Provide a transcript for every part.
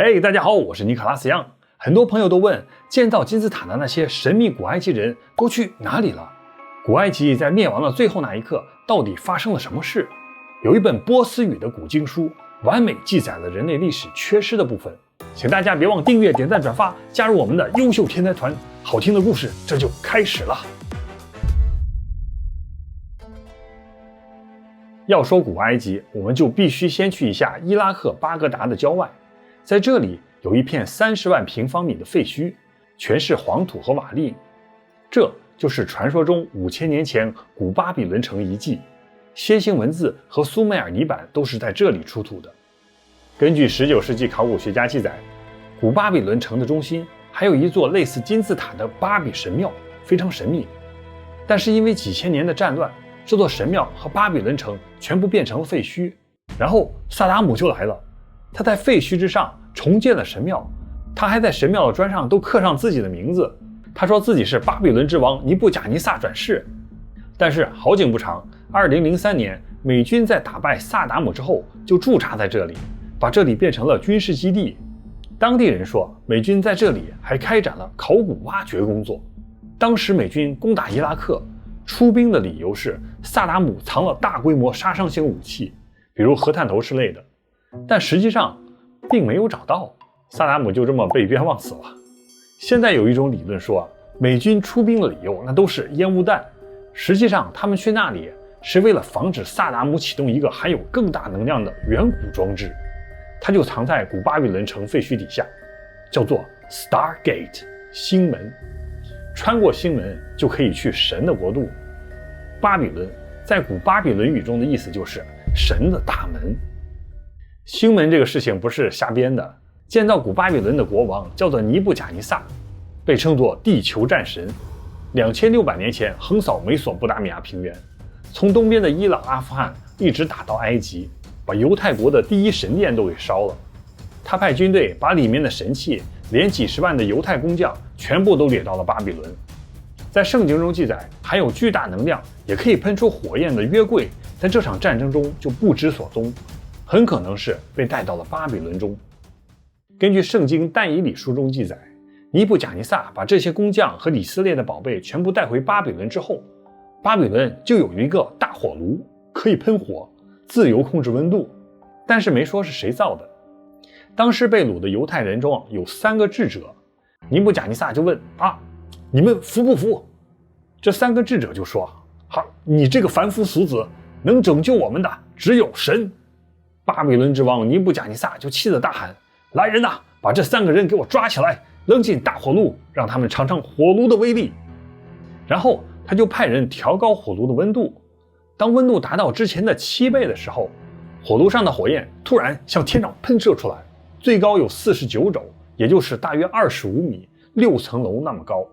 嘿，大家好，我是尼可拉斯杨。很多朋友都问，建造金字塔的那些神秘古埃及人都去哪里了？古埃及在灭亡的最后那一刻，到底发生了什么事？有一本波斯语的古经书，完美记载了人类历史缺失的部分。请大家别忘订阅、点赞、转发，加入我们的优秀天才团。好听的故事这就开始了。要说古埃及，我们就必须先去一下伊拉克巴格达的郊外。在这里有一片30万平方米的废墟，全是黄土和瓦砾。这就是传说中5000年前古巴比伦城遗迹，楔形文字和苏美尔泥板都是在这里出土的。根据19世纪考古学家记载，古巴比伦城的中心还有一座类似金字塔的巴比神庙，非常神秘。但是因为几千年的战乱，这座神庙和巴比伦城全部变成了废墟。然后萨达姆就来了，他在废墟之上重建了神庙，他还在神庙的砖上都刻上自己的名字。他说自己是巴比伦之王尼布甲尼撒转世。但是好景不长，2003年美军在打败萨达姆之后就驻扎在这里，把这里变成了军事基地。当地人说，美军在这里还开展了考古挖掘工作。当时美军攻打伊拉克，出兵的理由是萨达姆藏了大规模杀伤性武器，比如核弹头之类的，但实际上并没有找到，萨达姆就这么被冤枉死了。现在有一种理论说，美军出兵的理由那都是烟雾弹，实际上他们去那里是为了防止萨达姆启动一个含有更大能量的远古装置，它就藏在古巴比伦城废墟底下，叫做 Stargate 星门。穿过星门就可以去神的国度。巴比伦在古巴比伦语中的意思就是神的大门。星门这个事情不是瞎编的，建造古巴比伦的国王叫做尼布甲尼撒，被称作地球战神。2600年前横扫美索不达米亚平原，从东边的伊朗、阿富汗一直打到埃及，把犹太国的第一神殿都给烧了。他派军队把里面的神器连几十万的犹太工匠全部都掠到了巴比伦。在圣经中记载，含有巨大能量也可以喷出火焰的约柜在这场战争中就不知所踪，很可能是被带到了巴比伦中。根据圣经但以理书中记载，尼布甲尼撒把这些工匠和以色列的宝贝全部带回巴比伦之后，巴比伦就有一个大火炉，可以喷火，自由控制温度，但是没说是谁造的。当时被掳的犹太人中有3个智者，尼布甲尼撒就问你们服不服？这3个智者就说，你这个凡夫俗子，能拯救我们的只有神。巴比伦之王尼布甲尼撒就气得大喊，来人呐，把这3个人给我抓起来，扔进大火炉，让他们尝尝火炉的威力。然后他就派人调高火炉的温度，当温度达到之前的7倍的时候，火炉上的火焰突然向天上喷射出来，最高有49肘，也就是大约25米，6层楼那么高，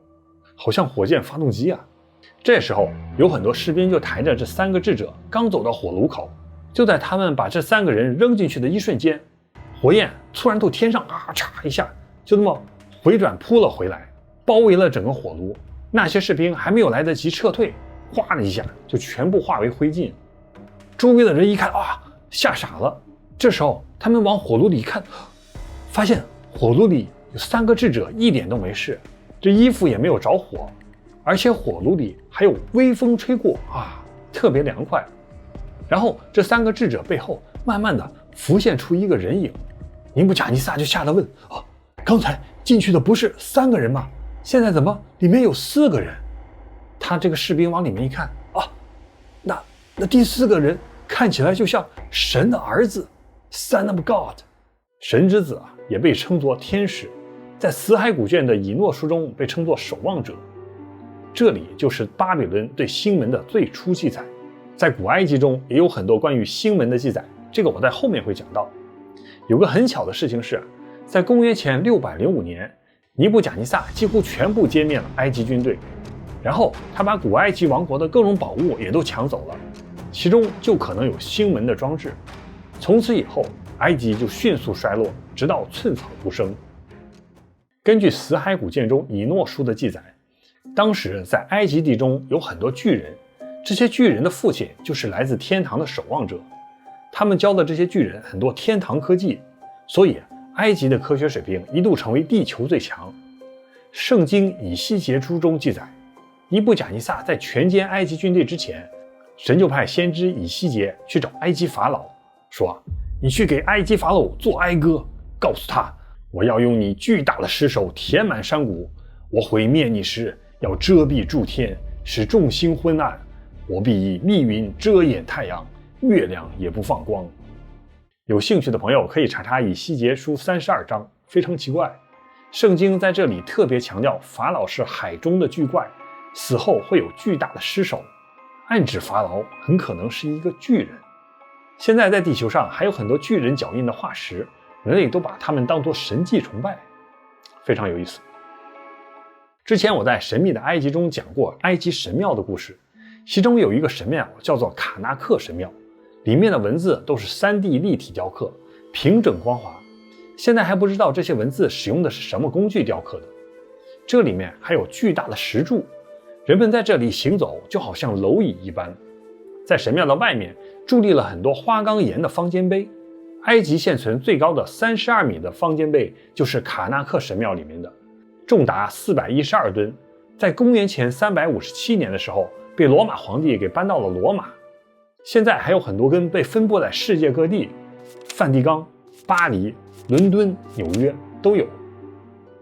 好像火箭发动机啊。这时候有很多士兵就抬着这3个智者刚走到火炉口，就在他们把这3个人扔进去的一瞬间，火焰突然从天上嚓一下就那么回转扑了回来，包围了整个火炉。那些士兵还没有来得及撤退，哗的一下就全部化为灰烬。周围的人一看吓傻了。这时候他们往火炉里一看，发现火炉里有3个智者一点都没事，这衣服也没有着火，而且火炉里还有微风吹过特别凉快。然后这3个智者背后慢慢的浮现出一个人影，尼布甲尼撒就吓得问，刚才进去的不是3个人吗？现在怎么里面有4个人？他这个士兵往里面一看，那第4个人看起来就像神的儿子 Son of God。 神之子也被称作天使，在死海古卷的以诺书中被称作守望者。这里就是巴比伦对星门的最初记载。在古埃及中也有很多关于星门的记载，这个我在后面会讲到。有个很巧的事情是，在公元前605年，尼布甲尼撒几乎全部歼灭了埃及军队，然后他把古埃及王国的各种宝物也都抢走了，其中就可能有星门的装置。从此以后，埃及就迅速衰落，直到寸草不生。根据死海古卷中以诺书的记载，当时在埃及地中有很多巨人，这些巨人的父亲就是来自天堂的守望者，他们教的这些巨人很多天堂科技，所以埃及的科学水平一度成为地球最强。圣经以西结书中记载，尼布甲尼撒在全歼埃及军队之前，神就派先知以西结去找埃及法老，说：你去给埃及法老做哀歌，告诉他，我要用你巨大的尸首填满山谷，我毁灭你时要遮蔽诸天，使众星昏暗，我必以密云遮掩太阳，月亮也不放光。有兴趣的朋友可以查查以西结书32章，非常奇怪，圣经在这里特别强调法老是海中的巨怪，死后会有巨大的尸首，暗指法老很可能是一个巨人。现在在地球上还有很多巨人脚印的化石，人类都把他们当作神迹崇拜，非常有意思。之前我在神秘的埃及中讲过埃及神庙的故事，其中有一个神庙叫做卡纳克神庙，里面的文字都是 3D 立体雕刻，平整光滑。现在还不知道这些文字使用的是什么工具雕刻的。这里面还有巨大的石柱，人们在这里行走就好像蝼蚁一般。在神庙的外面伫立了很多花岗岩的方尖碑，埃及现存最高的32米的方尖碑就是卡纳克神庙里面的，重达412吨，在公元前357年的时候被罗马皇帝给搬到了罗马。现在还有很多根被分布在世界各地，梵蒂冈、巴黎、伦敦、纽约都有。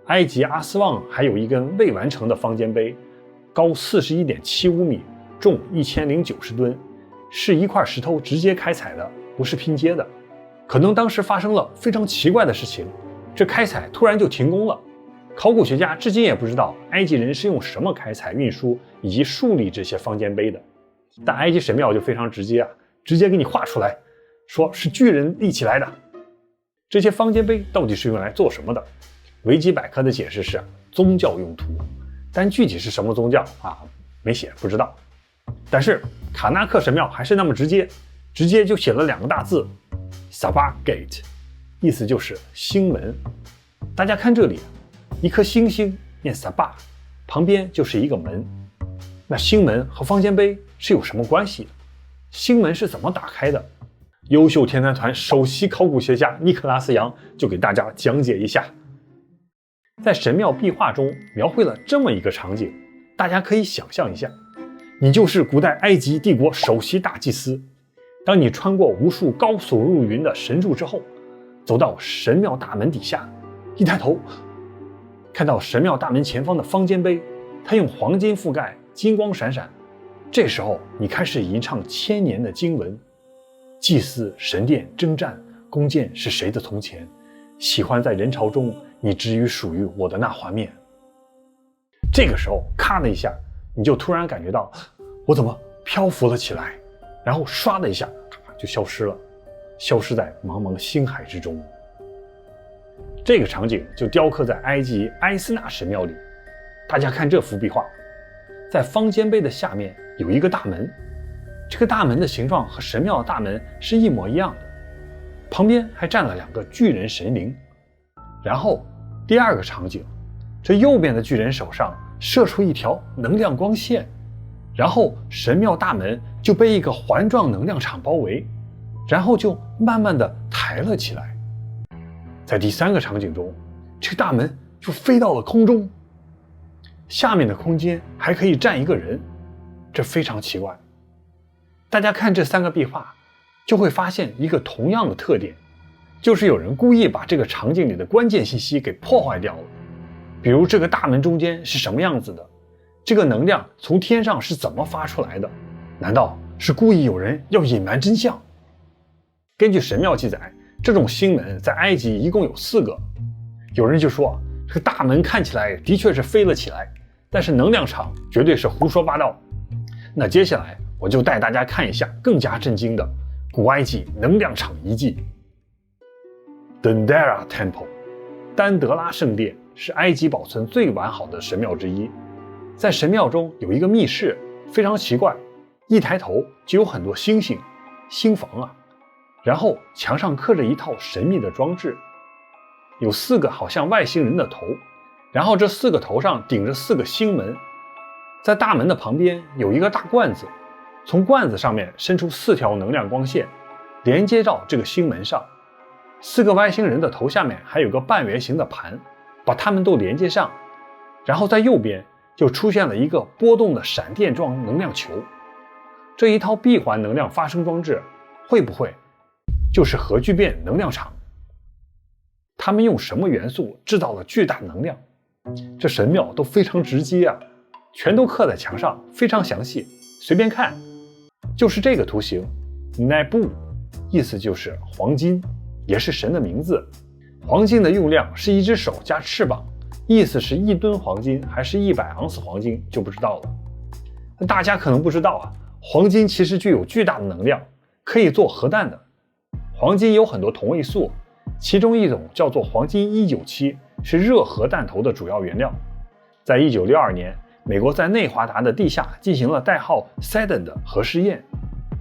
埃及阿斯旺还有一根未完成的方尖碑，高41.75米，重1090吨，是一块石头直接开采的，不是拼接的。可能当时发生了非常奇怪的事情，这开采突然就停工了。考古学家至今也不知道埃及人是用什么开采、运输以及树立这些方尖碑的。但埃及神庙就非常直接直接给你画出来，说是巨人立起来的。这些方尖碑到底是用来做什么的？维基百科的解释是宗教用途，但具体是什么宗教没写，不知道。但是卡纳克神庙还是那么直接就写了2个大字 Sabah Gate， 意思就是星门。大家看这里，一颗星星念 Sabah， 旁边就是一个门。那星门和方尖碑是有什么关系的？星门是怎么打开的？优秀天才团首席考古学家尼克拉斯杨就给大家讲解一下。在神庙壁画中描绘了这么一个场景，大家可以想象一下，你就是古代埃及帝国首席大祭司，当你穿过无数高耸入云的神柱之后，走到神庙大门底下，一抬头看到神庙大门前方的方尖碑，它用黄金覆盖，金光闪闪。这时候你开始吟唱1000年的经文，祭祀、神殿、征战、弓箭是谁的从前，喜欢在人潮中你之于属于我的那画面。这个时候咔的一下，你就突然感觉到我怎么漂浮了起来，然后唰的一下就消失了，消失在茫茫星海之中。这个场景就雕刻在埃及埃斯纳神庙里。大家看这幅壁画，在方尖碑的下面有一个大门，这个大门的形状和神庙的大门是一模一样的，旁边还站了2个巨人神灵。然后第2个场景，这右边的巨人手上射出一条能量光线，然后神庙大门就被一个环状能量场包围，然后就慢慢的抬了起来。在第3个场景中，这个大门就飞到了空中，下面的空间还可以站一个人，这非常奇怪。大家看这3个壁画，就会发现一个同样的特点，就是有人故意把这个场景里的关键信息给破坏掉了。比如这个大门中间是什么样子的，这个能量从天上是怎么发出来的，难道是故意有人要隐瞒真相？根据神庙记载，这种星门在埃及一共有4个。有人就说这个大门看起来的确是飞了起来，但是能量场绝对是胡说八道。那接下来我就带大家看一下更加震惊的古埃及能量场遗迹。 Dendera Temple 丹德拉圣殿是埃及保存最完好的神庙之一。在神庙中有一个密室，非常奇怪，一抬头就有很多星星，星房啊。然后墙上刻着一套神秘的装置，有4个好像外星人的头，然后这4个头上顶着4个星门。在大门的旁边有一个大罐子，从罐子上面伸出4条能量光线，连接到这个星门上。4个外星人的头下面还有个半圆形的盘，把它们都连接上，然后在右边就出现了一个波动的闪电状能量球。这一套闭环能量发生装置会不会就是核聚变能量场？他们用什么元素制造了巨大能量？这神庙都非常直接啊，全都刻在墙上，非常详细，随便看。就是这个图形 Nabu， 意思就是黄金，也是神的名字。黄金的用量是1只手加翅膀，意思是1吨黄金还是100盎司黄金就不知道了。那大家可能不知道啊，黄金其实具有巨大的能量，可以做核弹的。黄金有很多同位素，其中一种叫做黄金197，是热核弹头的主要原料。在1962年，美国在内华达的地下进行了代号 Saturn 的核试验，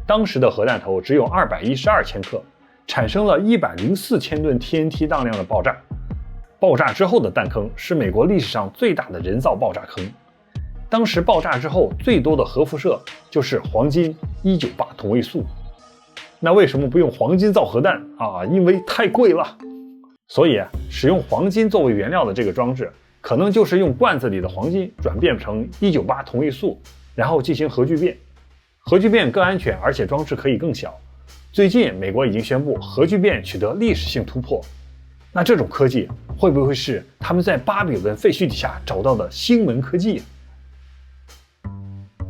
当时的核弹头只有212千克，产生了104千吨 TNT 当量的爆炸。爆炸之后的弹坑是美国历史上最大的人造爆炸坑。当时爆炸之后最多的核辐射就是黄金198同位素。那为什么不用黄金造核弹啊？因为太贵了。所以使用黄金作为原料的这个装置，可能就是用罐子里的黄金转变成198同位素，然后进行核聚变。核聚变更安全，而且装置可以更小。最近美国已经宣布核聚变取得历史性突破。那这种科技会不会是他们在巴比伦废墟底下找到的星门科技？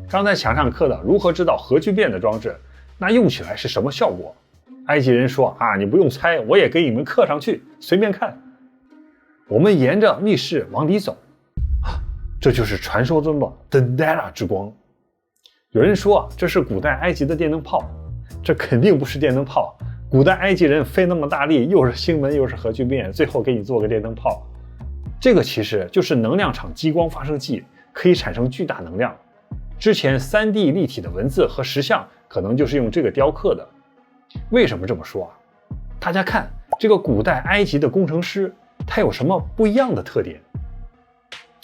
刚才墙上刻的如何制造核聚变的装置，那用起来是什么效果？埃及人说啊，你不用猜，我也给你们刻上去，随便看。我们沿着密室往里走，这就是传说中的 Dendera 之光。有人说啊，这是古代埃及的电灯泡，这肯定不是电灯泡。古代埃及人费那么大力，又是星门又是核聚变，最后给你做个电灯泡。这个其实就是能量场激光发射器，可以产生巨大能量。之前 3D 立体的文字和石像可能就是用这个雕刻的。为什么这么说啊？大家看这个古代埃及的工程师，他有什么不一样的特点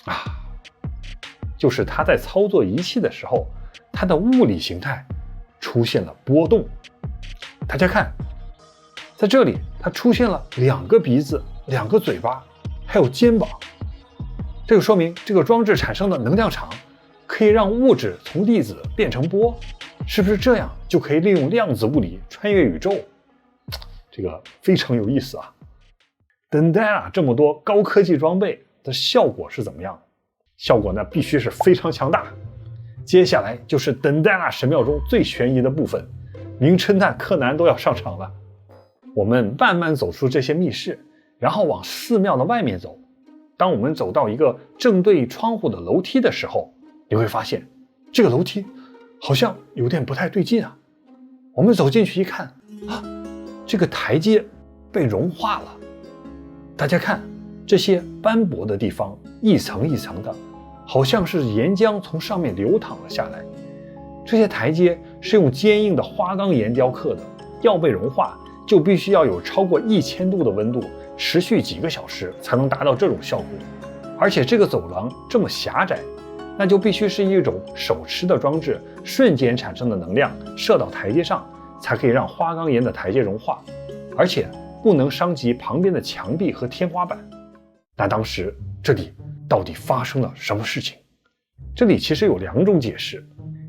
啊？就是他在操作仪器的时候，他的物理形态出现了波动。大家看，在这里它出现了2个鼻子、2个嘴巴，还有肩膀。这个说明这个装置产生的能量场可以让物质从粒子变成波，是不是这样就可以利用量子物理穿越宇宙？这个非常有意思啊。Dendera 这么多高科技装备的效果是怎么样？效果呢必须是非常强大。接下来就是 Dendera 神庙中最悬疑的部分，名侦探柯南都要上场了。我们慢慢走出这些密室，然后往寺庙的外面走。当我们走到一个正对窗户的楼梯的时候，你会发现这个楼梯好像有点不太对劲啊。我们走进去一看啊，这个台阶被融化了。大家看这些斑驳的地方，一层一层的，好像是岩浆从上面流淌了下来。这些台阶是用坚硬的花岗岩雕刻的，要被融化就必须要有超过1000度的温度，持续几个小时才能达到这种效果。而且这个走廊这么狭窄，那就必须是一种手持的装置瞬间产生的能量射到台阶上，才可以让花岗岩的台阶融化，而且不能伤及旁边的墙壁和天花板。那当时这里到底发生了什么事情？这里其实有2种解释，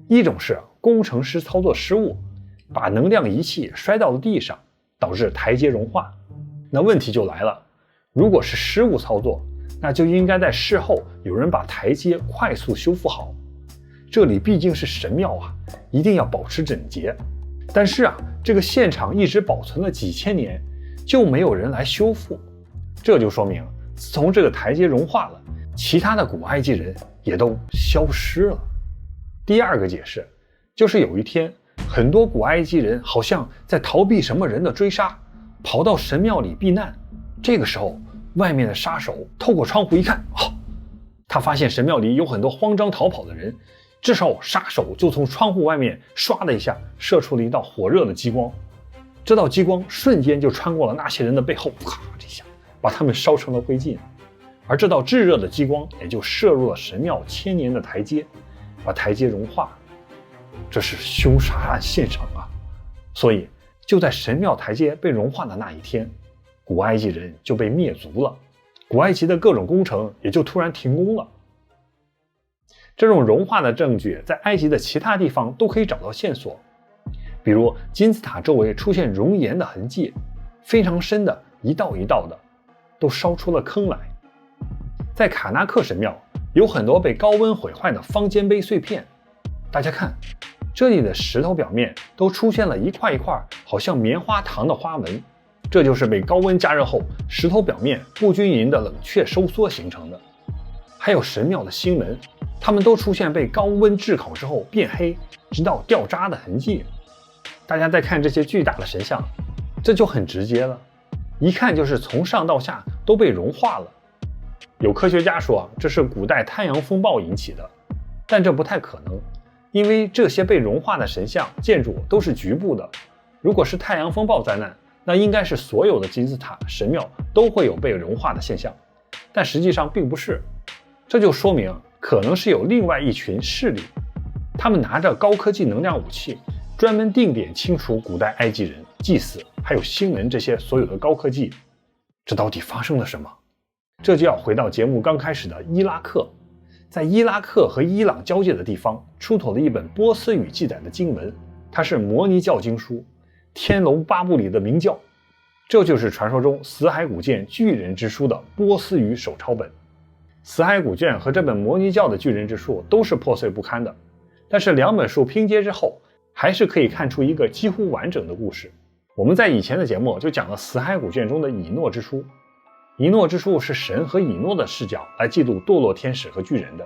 一种是工程师操作失误，把能量仪器摔到了地上，导致台阶融化。那问题就来了，如果是失误操作，那就应该在事后有人把台阶快速修复好。这里毕竟是神庙啊，一定要保持整洁。但是啊，这个现场一直保存了几千年，就没有人来修复。这就说明自从这个台阶融化了，其他的古埃及人也都消失了。第2个解释就是有一天，很多古埃及人好像在逃避什么人的追杀，跑到神庙里避难。这个时候，外面的杀手透过窗户一看，他发现神庙里有很多慌张逃跑的人，这时候杀手就从窗户外面唰的一下射出了一道火热的激光。这道激光瞬间就穿过了那些人的背后，啪这一下把他们烧成了灰烬。而这道炙热的激光也就射入了神庙1000年的台阶，把台阶融化。这是凶杀案现场啊！所以就在神庙台阶被融化的那一天，古埃及人就被灭族了，古埃及的各种工程也就突然停工了。这种融化的证据在埃及的其他地方都可以找到线索，比如金字塔周围出现熔岩的痕迹，非常深的一道一道的，都烧出了坑来。在卡纳克神庙有很多被高温毁坏的方尖碑碎片，大家看，这里的石头表面都出现了一块一块好像棉花糖的花纹，这就是被高温加热后石头表面不均匀的冷却收缩形成的。还有神庙的星门，它们都出现被高温炙烤之后变黑，直到掉渣的痕迹。大家再看这些巨大的神像，这就很直接了，一看就是从上到下都被融化了。有科学家说这是古代太阳风暴引起的，但这不太可能，因为这些被融化的神像建筑都是局部的。如果是太阳风暴灾难，那应该是所有的金字塔神庙都会有被融化的现象，但实际上并不是。这就说明可能是有另外一群势力，他们拿着高科技能量武器，专门定点清除古代埃及人、祭司还有星门这些所有的高科技。这到底发生了什么？这就要回到节目刚开始的伊拉克。在伊拉克和伊朗交界的地方出土了一本波斯语记载的经文，它是摩尼教经书《天龙八部》里的明教，这就是传说中死海古卷巨人之书的波斯语手抄本。死海古卷和这本摩尼教的巨人之书都是破碎不堪的，但是两本书拼接之后，还是可以看出一个几乎完整的故事。我们在以前的节目就讲了死海古卷中的以诺之书，以诺之书是神和以诺的视角来记录堕落天使和巨人的，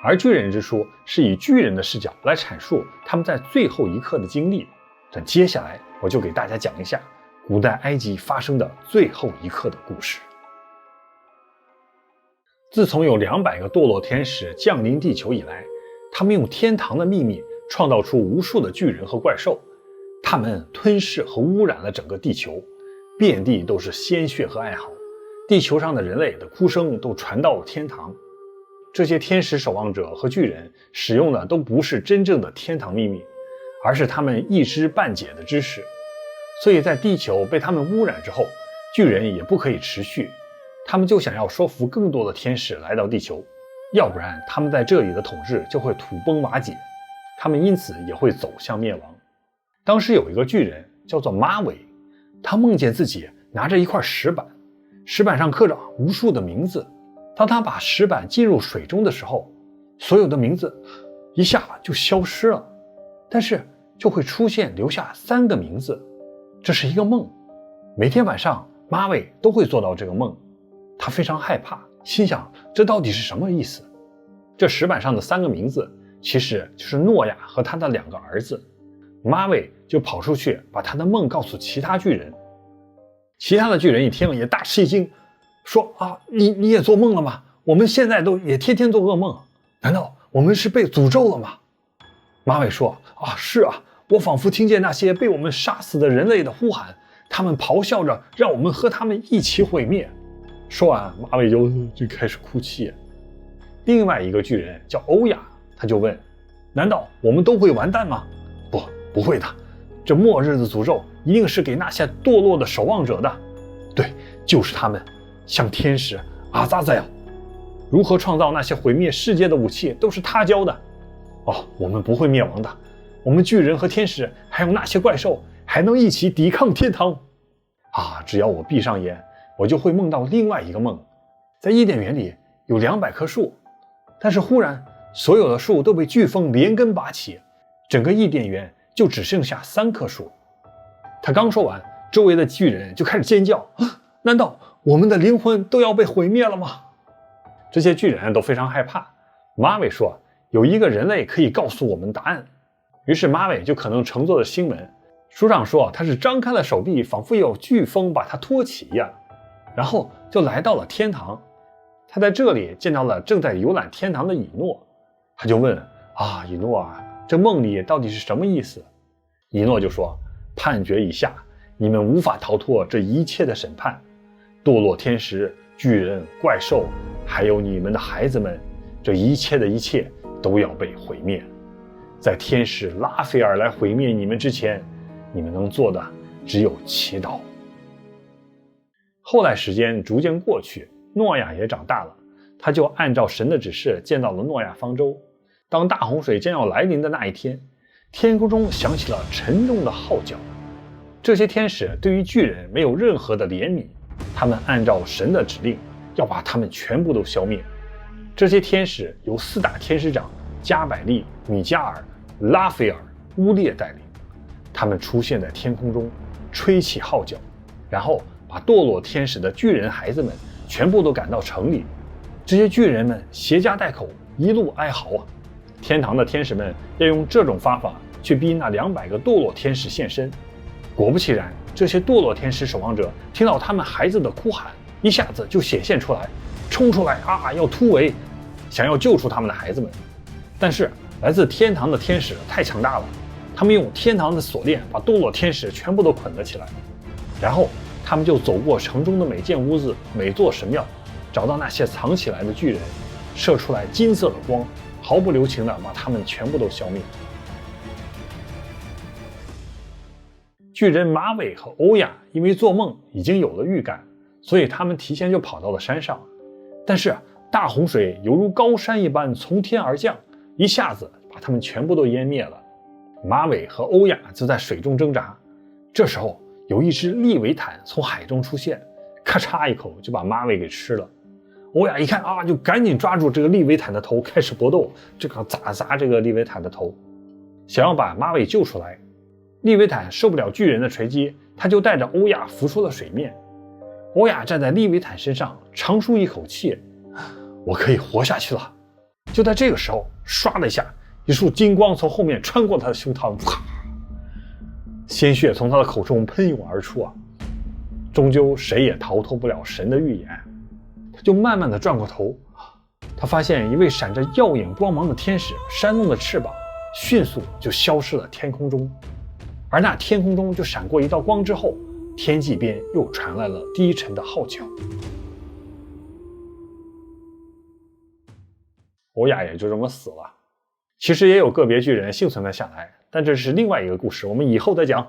而巨人之书是以巨人的视角来阐述他们在最后一刻的经历。但接下来我就给大家讲一下古代埃及发生的最后一刻的故事。自从有200个堕落天使降临地球以来，他们用天堂的秘密创造出无数的巨人和怪兽，他们吞噬和污染了整个地球，遍地都是鲜血和哀嚎，地球上的人类的哭声都传到了天堂。这些天使守望者和巨人使用的都不是真正的天堂秘密，而是他们一知半解的知识，所以在地球被他们污染之后，巨人也不可以持续，他们就想要说服更多的天使来到地球，要不然他们在这里的统治就会土崩瓦解，他们因此也会走向灭亡。当时有一个巨人叫做马尾，他梦见自己拿着一块石板，石板上刻着无数的名字，当他把石板进入水中的时候，所有的名字一下就消失了，但是就会出现留下3个名字。这是一个梦，每天晚上马尾都会做到这个梦，他非常害怕，心想这到底是什么意思？这石板上的3个名字其实就是诺亚和他的2个儿子。马尾就跑出去把他的梦告诉其他巨人，其他的巨人一听也大吃一惊，说啊，你也做梦了吗？我们现在都也天天做噩梦，难道我们是被诅咒了吗？马尾说啊，是啊，我仿佛听见那些被我们杀死的人类的呼喊，他们咆哮着让我们和他们一起毁灭。说完马尾就开始哭泣。另外一个巨人叫欧亚，他就问，难道我们都会完蛋吗？不会的，这末日的诅咒一定是给那些堕落的守望者的。对，就是他们，像天使阿扎塞尔，如何创造那些毁灭世界的武器都是他教的。哦，我们不会灭亡的，我们巨人和天使还有那些怪兽还能一起抵抗天堂。啊，只要我闭上眼，我就会梦到另外一个梦，在伊甸园里有200棵树，但是忽然所有的树都被飓风连根拔起，整个伊甸园就只剩下3棵树。他刚说完，周围的巨人就开始尖叫，难道我们的灵魂都要被毁灭了吗？这些巨人都非常害怕。马尾说，有一个人类可以告诉我们答案。于是马尾就可能乘坐了星门，书上说他是张开了手臂，仿佛有飓风把他托起一样，然后就来到了天堂。他在这里见到了正在游览天堂的以诺，他就问啊，以诺啊，这梦里到底是什么意思？以诺就说，判决以下，你们无法逃脱这一切的审判，堕落天使、巨人、怪兽，还有你们的孩子们，这一切的一切都要被毁灭。在天使拉斐尔来毁灭你们之前，你们能做的只有祈祷。后来时间逐渐过去，诺亚也长大了，他就按照神的指示建造了诺亚方舟。当大洪水将要来临的那一天，天空中响起了沉重的号角。这些天使对于巨人没有任何的怜悯，他们按照神的指令要把他们全部都消灭。这些天使由4大天使长加百利、米迦尔、拉斐尔、乌列带领，他们出现在天空中，吹起号角，然后把堕落天使的巨人孩子们全部都赶到城里。这些巨人们携家带口，一路哀嚎啊！天堂的天使们要用这种方法去逼那200个堕落天使现身。果不其然，这些堕落天使守望者听到他们孩子的哭喊，一下子就显现出来，冲出来啊，要突围，想要救出他们的孩子们。但是来自天堂的天使太强大了，他们用天堂的锁链把堕落天使全部都捆了起来。然后他们就走过城中的每间屋子、每座神庙，找到那些藏起来的巨人，射出来金色的光，毫不留情地把他们全部都消灭。巨人马尾和欧亚因为做梦已经有了预感，所以他们提前就跑到了山上。但是大洪水犹如高山一般从天而降，一下子把他们全部都淹灭了。马尾和欧亚就在水中挣扎。这时候有一只利维坦从海中出现，咔嚓一口就把马尾给吃了。欧亚一看啊，就赶紧抓住这个利维坦的头开始搏斗，这个砸这个利维坦的头，想要把马尾救出来。利维坦受不了巨人的锤击，他就带着欧亚浮出了水面。欧亚站在利维坦身上，长舒一口气，我可以活下去了。就在这个时候，唰的一下，一束金光从后面穿过他的胸膛，鲜血从他的口中喷涌而出啊！终究谁也逃脱不了神的预言。他就慢慢的转过头，他发现一位闪着耀眼光芒的天使扇动的翅膀，迅速就消失了天空中。而那天空中就闪过一道光之后，天际边又传来了低沉的号角。欧亚也就这么死了。其实也有个别巨人幸存了下来，但这是另外一个故事，我们以后再讲。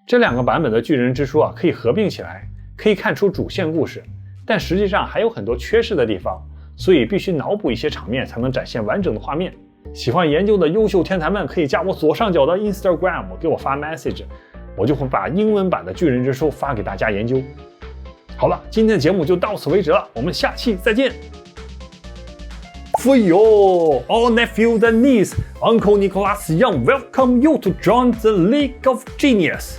这2个版本的巨人之书可以合并起来，可以看出主线故事，但实际上还有很多缺失的地方，所以必须脑补一些场面才能展现完整的画面。喜欢研究的优秀天才们可以加我左上角的 Instagram 给我发 message， 我就会把英文版的巨人之书发给大家研究。好了，今天的节目就到此为止了，我们下期再见。For you, all nephews and niece, Uncle Nicholas Young welcome you to join the League of Genius.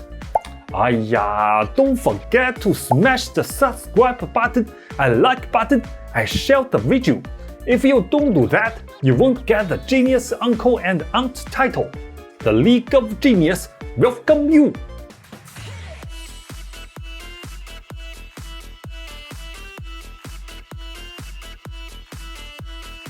哎呀 don't forget to smash the subscribe button and like button and share the video. If you don't do that, you won't get the Genius Uncle and Aunt title. The League of Genius welcome you.